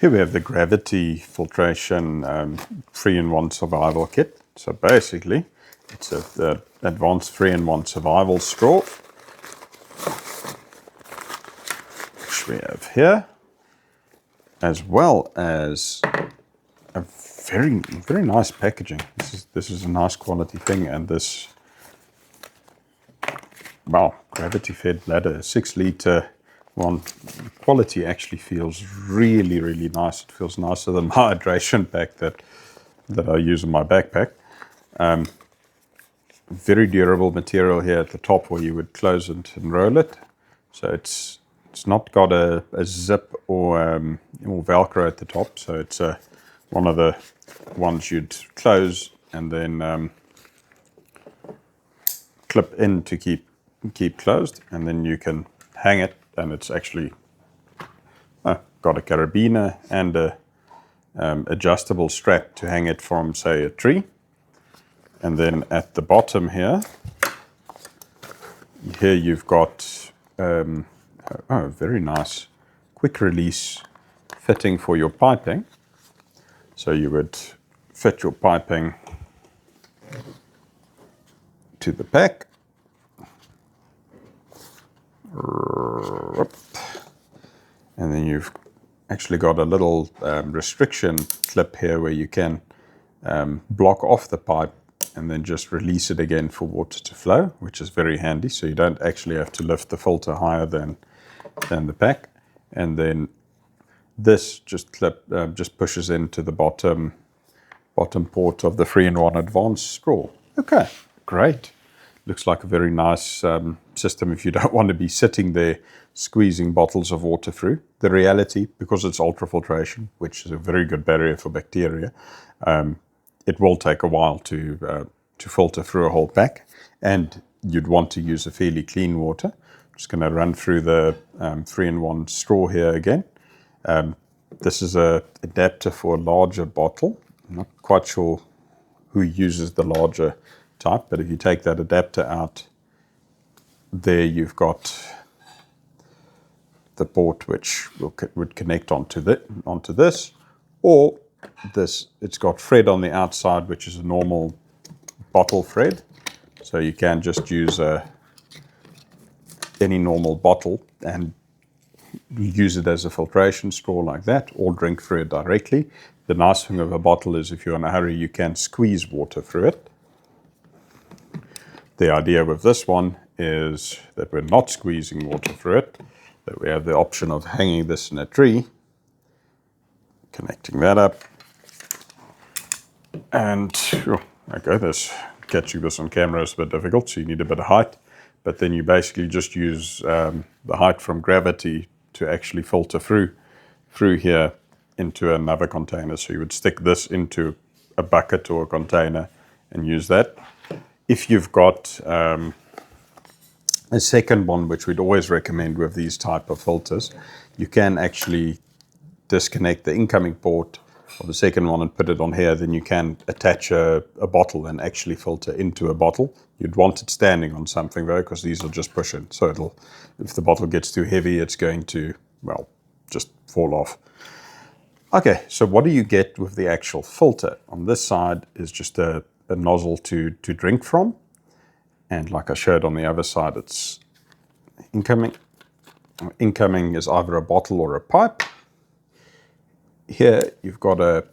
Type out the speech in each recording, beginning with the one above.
Here we have the Gravity Filtration 3-in-1 Survival Kit. So basically, it's the advanced 3-in-1 survival straw, which we have here, as well as a very nice packaging. This is a nice quality thing, and this, wow, gravity fed bladder, 6-liter one. Quality actually feels really nice. It feels nicer than my hydration pack that I use in my backpack. Very durable material here at the top where you would close it and roll it. So it's not got a zip or Velcro at the top. So it's one of the ones you'd close and then clip in to keep closed, and then you can hang it, and it's actually got a carabiner and a adjustable strap to hang it from, say, a tree. And then at the bottom here you've got very nice quick release fitting for your piping. So you would fit your piping to the pack, and then you've actually got a little restriction clip here where you can block off the pipe and then just release it again for water to flow, which is very handy. So you don't actually have to lift the filter higher than the pack. And then this just pushes into the bottom port of the 3-in-1 advanced straw. Okay, great. Looks like a very nice system if you don't want to be sitting there squeezing bottles of water through. The reality, because it's ultrafiltration, which is a very good barrier for bacteria, it will take a while to filter through a whole pack, and you'd want to use a fairly clean water. I'm just going to run through the 3-in-1 straw here again. This is an adapter for a larger bottle. I'm not quite sure who uses the larger type, but if you take that adapter out, there you've got the port which would connect onto this, or this. It's got thread on the outside, which is a normal bottle thread, so you can just use any normal bottle and use it as a filtration straw like that, or drink through it directly. The nice thing of a bottle is if you're in a hurry, you can squeeze water through it. The idea with this one is that we're not squeezing water through it, that we have the option of hanging this in a tree, connecting that up, and okay, this catching this on camera is a bit difficult, so you need a bit of height, but then you basically just use the height from gravity to actually filter through here into another container. So you would stick this into a bucket or a container and use that. If you've got a second one, which we'd always recommend with these type of filters, you can actually disconnect the incoming port of the second one and put it on here. Then you can attach a bottle and actually filter into a bottle. You'd want it standing on something though, because these will just push it. So if the bottle gets too heavy, it's going to, well, just fall off. Okay, so what do you get with the actual filter? On this side is just a nozzle to drink from, and like I showed on the other side, it's incoming. Incoming is either a bottle or a pipe. Here you've got a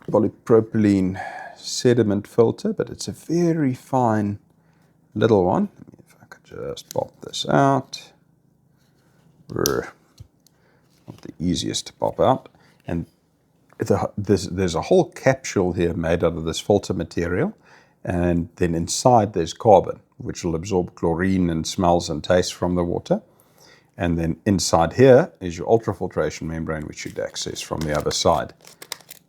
polypropylene sediment filter, but it's a very fine little one. If I could just pop this out. Not the easiest to pop out. And there's a whole capsule here made out of this filter material, and then inside there's carbon, which will absorb chlorine and smells and tastes from the water. And then inside here is your ultrafiltration membrane, which you'd access from the other side.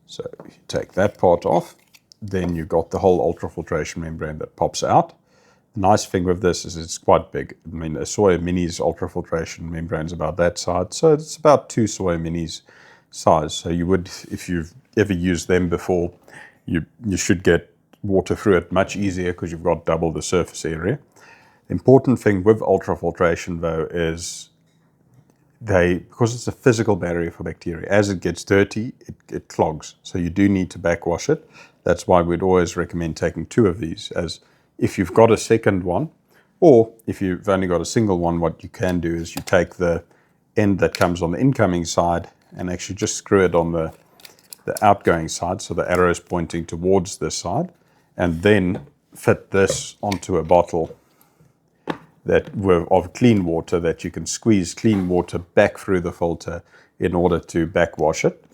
So if you take that part off, then you've got the whole ultrafiltration membrane that pops out. The nice thing with this is it's quite big. I mean, a Soya Mini's ultrafiltration membrane is about that size, so it's about 2 Soya Minis size. So you would, if you've ever used them before, you should get water through it much easier because you've got double the surface area. The important thing with ultrafiltration though is because it's a physical barrier for bacteria, as it gets dirty, it clogs. So you do need to backwash it. That's why we'd always recommend taking 2 of these, as if you've got a second one, or if you've only got a single one, what you can do is you take the end that comes on the incoming side and actually just screw it on the outgoing side, so the arrow is pointing towards this side, and then fit this onto a bottle of clean water that you can squeeze clean water back through the filter in order to backwash it.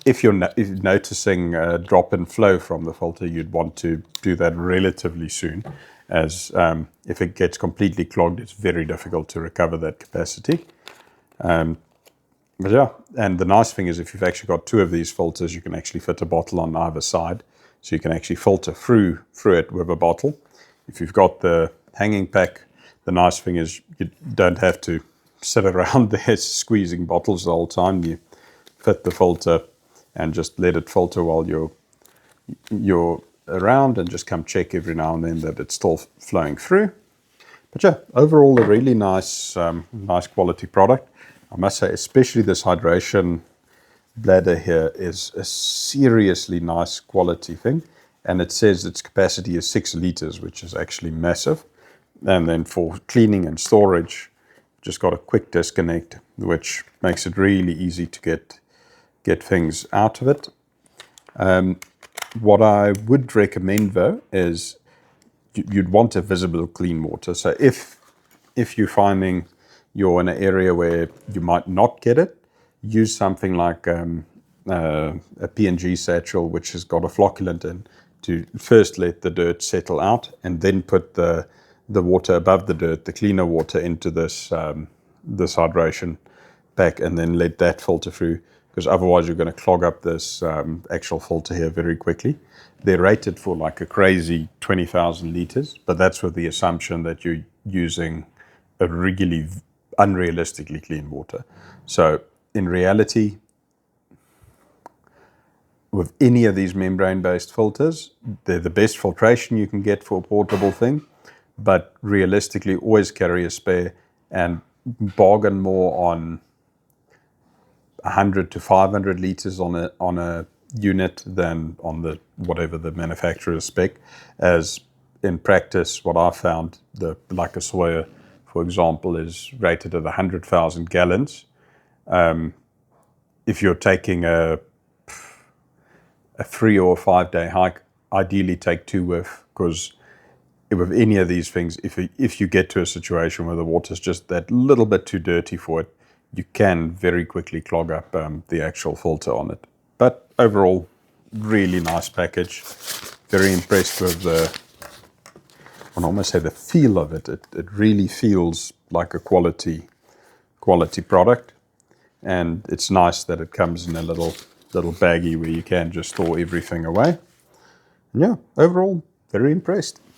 If you're noticing a drop in flow from the filter, you'd want to do that relatively soon, as if it gets completely clogged, it's very difficult to recover that capacity. But yeah, and the nice thing is if you've actually got 2 of these filters, you can actually fit a bottle on either side, so you can actually filter through it with a bottle. If you've got the hanging pack, the nice thing is you don't have to sit around there squeezing bottles the whole time. You fit the filter and just let it filter while you're around, and just come check every now and then that it's still flowing through. But yeah, overall a really nice quality product. I must say, especially this hydration bladder here is a seriously nice quality thing, and it says its capacity is 6 liters, which is actually massive. And then for cleaning and storage, just got a quick disconnect, which makes it really easy to get things out of it. What I would recommend though is you'd want a visible clean water. So if you're finding you're in an area where you might not get it, use something like a P&G satchel, which has got a flocculant in, to first let the dirt settle out, and then put the water above the dirt, the cleaner water, into this hydration pack, and then let that filter through, because otherwise you're going to clog up this actual filter here very quickly. They're rated for like a crazy 20,000 liters, but that's with the assumption that you're using a really unrealistically clean water. So in reality, with any of these membrane-based filters, they're the best filtration you can get for a portable thing, but realistically always carry a spare, and bargain more on 100 to 500 liters on a unit than on the whatever the manufacturer's spec. As in practice, what I found, like a Sawyer, for example, is rated at 100,000 gallons. If you're taking a 3 or 5 day hike, ideally take 2 with, because with any of these things, if you get to a situation where the water's just that little bit too dirty for it, you can very quickly clog up the actual filter on it. But overall, really nice package. Very impressed with I can almost say the feel of it. It really feels like a quality product, and it's nice that it comes in a little baggie where you can just store everything away. And yeah, overall, very impressed.